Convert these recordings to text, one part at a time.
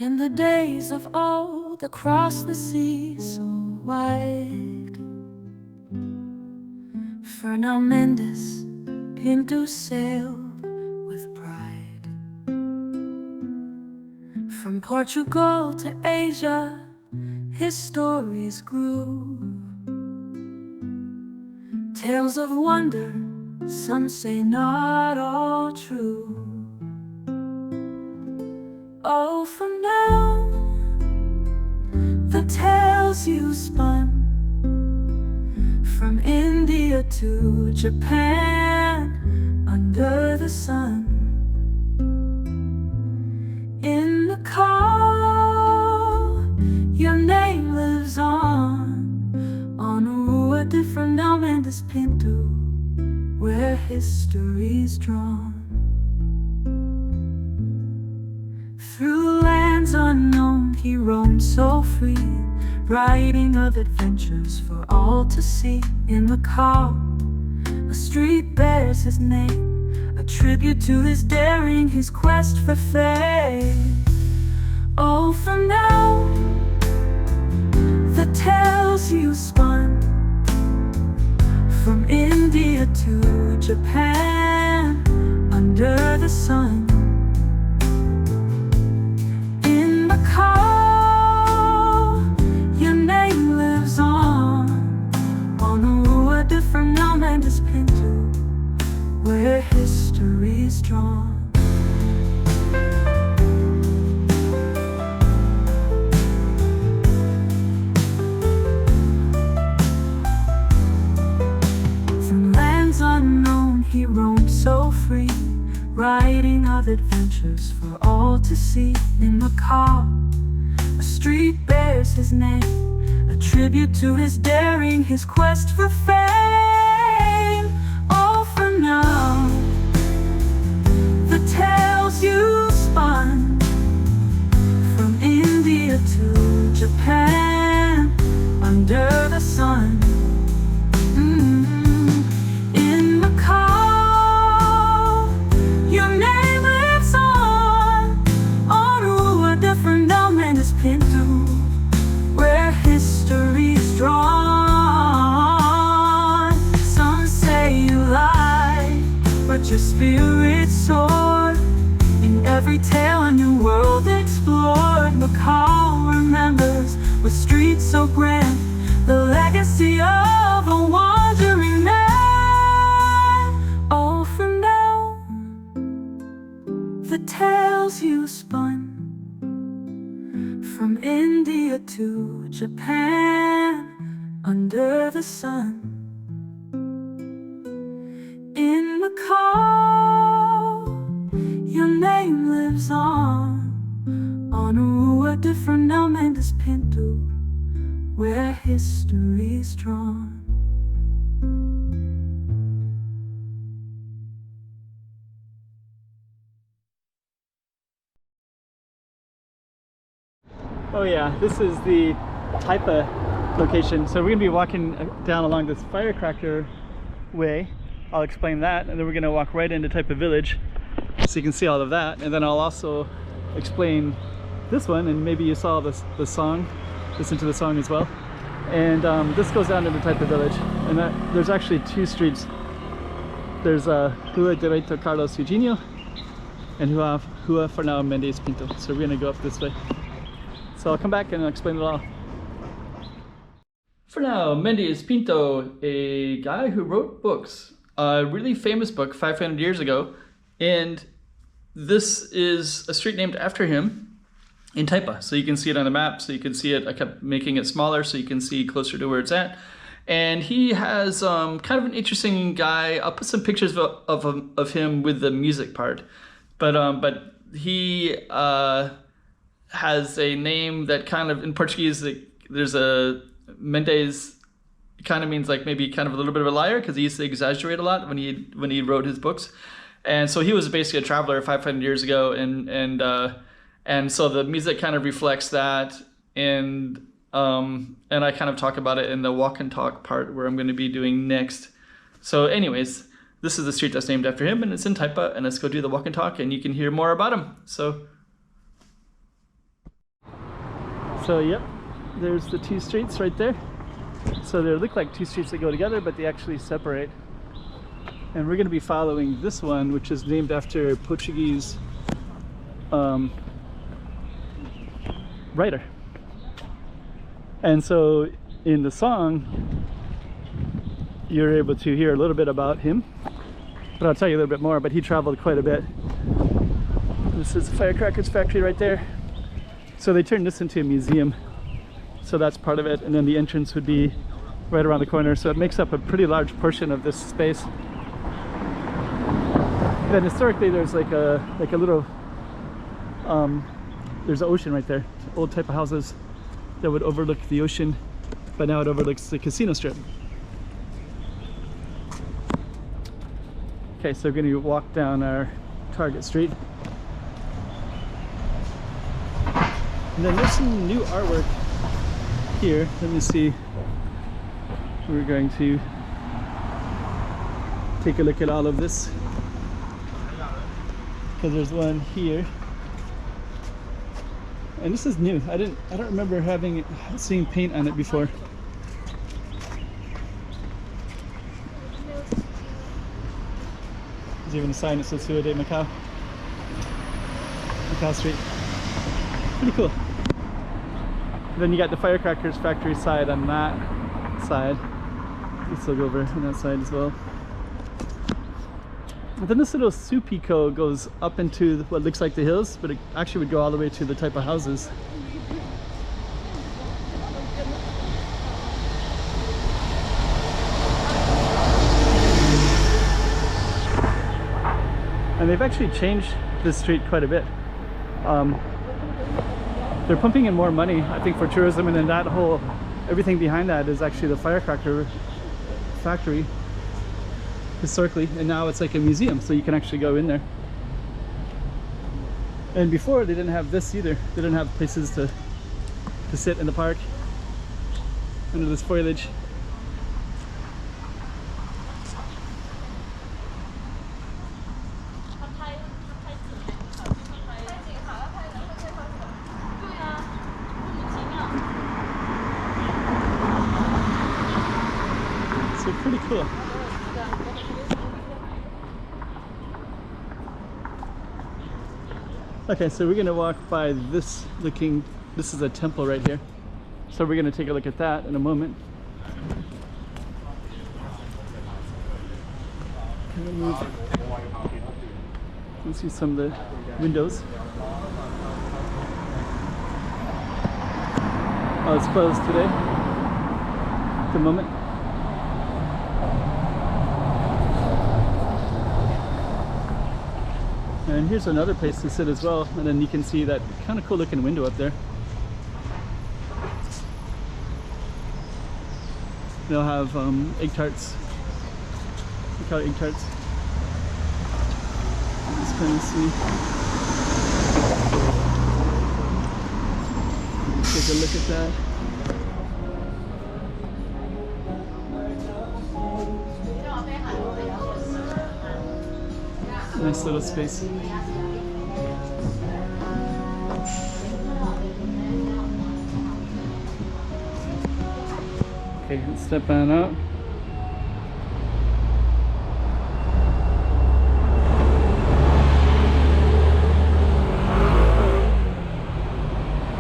In the days of old, across the sea so wide, Fernao Mendes, Pinto sailed with pride. From Portugal to Asia, his stories grew. Tales of wonder, some say not all true. Oh, for now, the tales you spun, from India to Japan, under the sun. In the call, your name lives on a different Mendes Pinto, where history's drawn. Through lands unknown he roamed so free, writing of adventures for all to see. In Macau, a street bears his name, a tribute to his daring, his quest for fame. Oh, for now, the tales you spun, from India to Japan, under the sun. In Macau, your name lives on a different Mendes Pinto, where history's drawn. Unknown he roamed so free, writing of adventures for all to see. In Macau, a street bears his name, a tribute to his daring, his quest for fame. Oh, for now, the tales you spun, from India to Japan, under the sun. Pinto, where history's drawn. Some say you lie, but your spirit soared. In every tale a new world explored. Macau remembers, with streets so grand, the legacy of a wandering man. Oh, for now, the tales you spun, from India to Japan, under the sun. In Macau, your name lives on a different Mendes Pinto, where history's drawn. Oh yeah, this is the Taipa location. So we're gonna be walking down along this firecracker way. I'll explain that, and then we're gonna walk right into Taipa village so you can see all of that. And then I'll also explain this one, and maybe you saw the song, listen to the song as well. And this goes down into Taipa village, and there's actually two streets. There's Rua Direito Carlos Eugenio and Rua Fernao Mendes Pinto. So we're gonna go up this way. So I'll come back and explain it all. Fernao Mendes Pinto, a guy who wrote books, a really famous book 500 years ago, and this is a street named after him in Taipa. So you can see it on the map, so you can see it. I kept making it smaller so you can see closer to where it's at. And he has kind of an interesting guy. I'll put some pictures of him with the music part, but he has a name that kind of, in Portuguese, there's a Mendes, kind of means like maybe kind of a little bit of a liar, because he used to exaggerate a lot when he wrote his books. And so he was basically a traveler 500 years ago, and so the music kind of reflects that, and I kind of talk about it in the walk and talk part where I'm going to be doing next. So anyways, this is the street that's named after him, and it's in Taipa, and let's go do the walk and talk, and you can hear more about him. So So yep, there's the two streets right there. So they look like two streets that go together, but they actually separate. And we're going to be following this one, which is named after a Portuguese writer. And so in the song, you're able to hear a little bit about him, but I'll tell you a little bit more. But he traveled quite a bit. This is the firecrackers factory right there. So they turned this into a museum. So that's part of it. And then the entrance would be right around the corner. So it makes up a pretty large portion of this space. Then historically there's like a little, there's an ocean right there. Old type of houses that would overlook the ocean, but now it overlooks the casino strip. Okay, so we're going to walk down our Target Street. And then there's some new artwork here. Let me see. We're going to take a look at all of this, because there's one here, and this is new. I don't remember seeing paint on it before. There's even a sign that says Walking Macau Street. Pretty cool. Then you got the firecrackers factory side on that side. Let's go over on that side as well. But then this little Supico goes up into what looks like the hills, but it actually would go all the way to the type of houses. And they've actually changed this street quite a bit. They're pumping in more money, I think, for tourism, and then that whole, everything behind that is actually the firecracker factory historically, and now it's like a museum, so you can actually go in there. And before they didn't have this either. They didn't have places to sit in the park under this foliage. So pretty cool. Okay, so we're gonna walk by this this is a temple right here. So we're gonna take a look at that in a moment. Kind of move. You can see some of the windows. Oh, it's closed today at the moment. And here's another place to sit as well, and then you can see that kind of cool looking window up there. They'll have egg tarts. Look how egg tarts. Just kind of see. Take a look at that. Nice little space. Okay, let's step on out.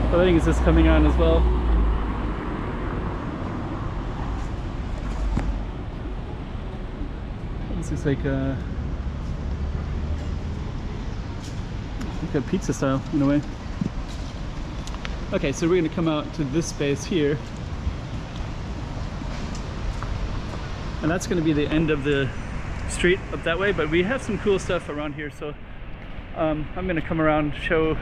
I think it's just coming on as well. This looks like a pizza style in a way. Okay, so we're going to come out to this space here, and that's going to be the end of the street up that way, but we have some cool stuff around here, so I'm going to come around and show.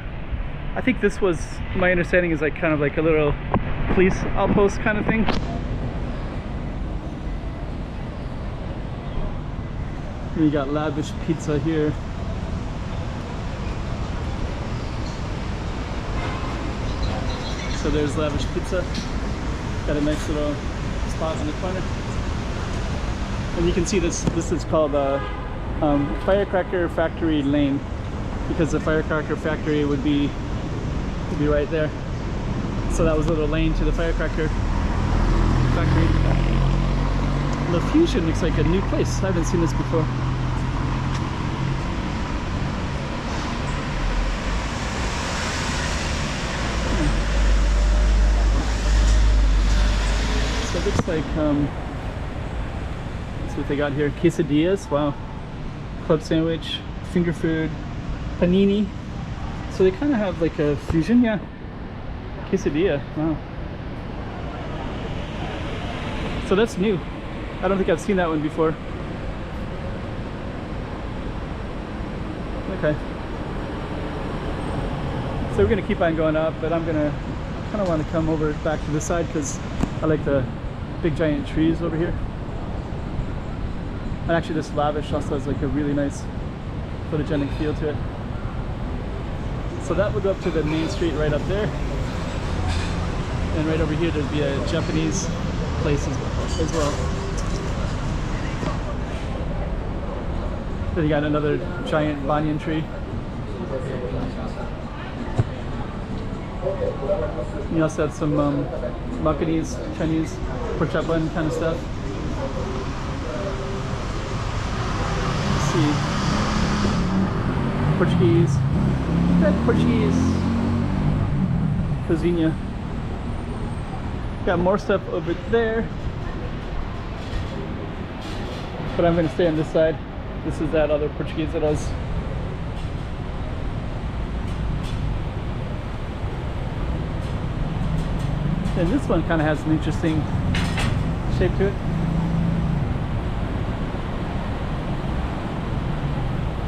I think this was, my understanding is like kind of like a little police outpost kind of thing. And you got lavish pizza here. So there's lavish pizza. Got a nice little spot in the corner. And you can see this is called Firecracker Factory Lane, because the firecracker factory would be right there. So that was a little lane to the firecracker factory. The Fusion looks like a new place. I haven't seen this before. So it looks like, that's what they got here. Quesadillas, wow. Club sandwich, finger food, panini. So they kind of have like a fusion, yeah. Quesadilla, wow. So that's new. I don't think I've seen that one before. Okay. So we're gonna keep on going up, but I'm gonna kind of want to come over back to the side because I like the big giant trees over here. And actually this Lavish also has like a really nice photogenic feel to it. So that would go up to the main street right up there. And right over here there'd be a Japanese place as well. Then you got another giant banyan tree. You also have some Macanese, Chinese pork chop bun kind of stuff. Let's see. Portuguese. That Portuguese cozinha. Got more stuff over there. But I'm going to stay on this side. This is that other Portuguese that I was. And this one kind of has an interesting shape to it.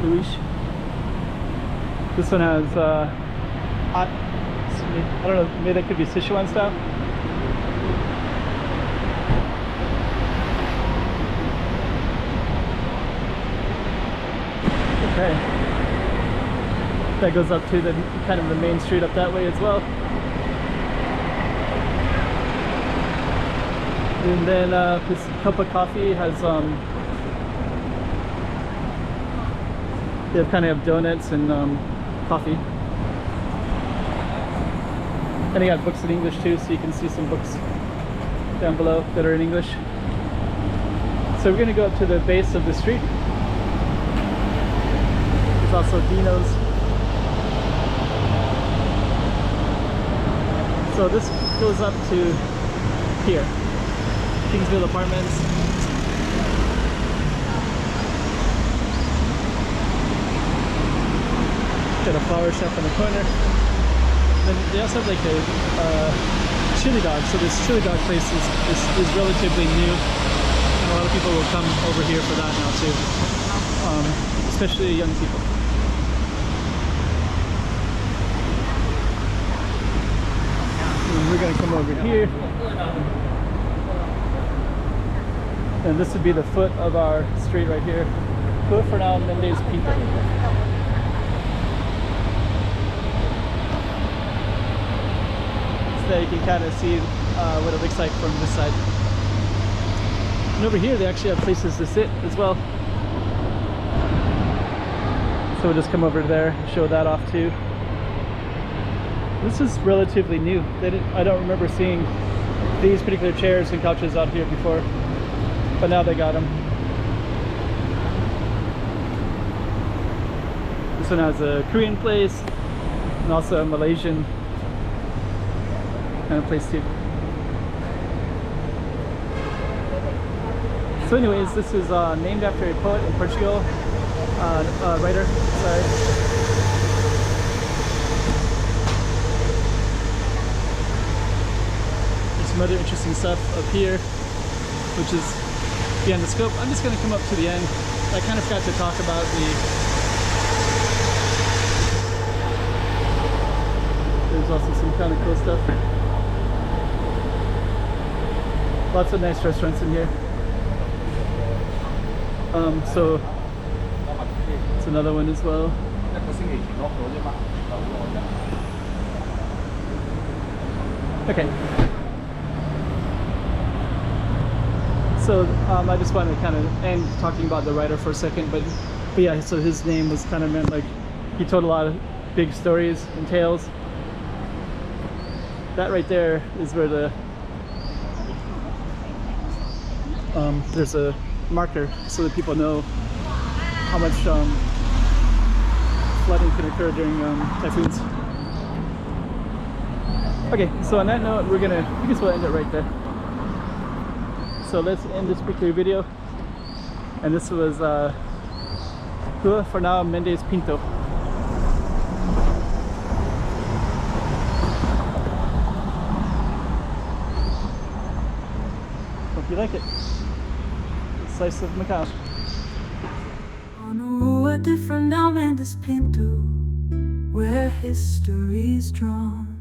Luis. This one has hot, I don't know, maybe that could be Sichuan style. Okay. That goes up to the kind of the main street up that way as well. And then this cup of coffee has they kind of have donuts and coffee. And they got books in English too, so you can see some books down below that are in English. So we're gonna go up to the base of the street. There's also Dino's. So this goes up to here. Kingsville Apartments. Got a flower shop in the corner. Then they also have like a chili dog. So this chili dog place is relatively new. And a lot of people will come over here for that now too. Especially young people. And we're gonna come over here. And this would be the foot of our street right here. Fernao, Mendes, Pinto. So you can kind of see what it looks like from this side. And over here they actually have places to sit as well. So we'll just come over there and show that off too. This is relatively new. I don't remember seeing these particular chairs and couches out here before. But now they got them. This one has a Korean place and also a Malaysian kind of place too. So anyways, this is named after a poet in Portugal, writer, sorry. There's some other interesting stuff up here, which is beyond the scope. I'm just going to come up to the end. I kind of forgot to talk about there's also some kind of cool stuff. Lots of nice restaurants in here. So it's another one as well. Okay. So I just want to kind of end talking about the writer for a second, but yeah, so his name was kind of meant like he told a lot of big stories and tales. that right there is where the there's a marker so that people know how much flooding can occur during typhoons. Okay, so on that note, we guess we'll end it right there. So let's end this particular video. And this was Fernao, Mendes, Pinto. Hope you like it. Slice of Macau. On a rua de Fernao, Mendes, Pinto, where history's drawn.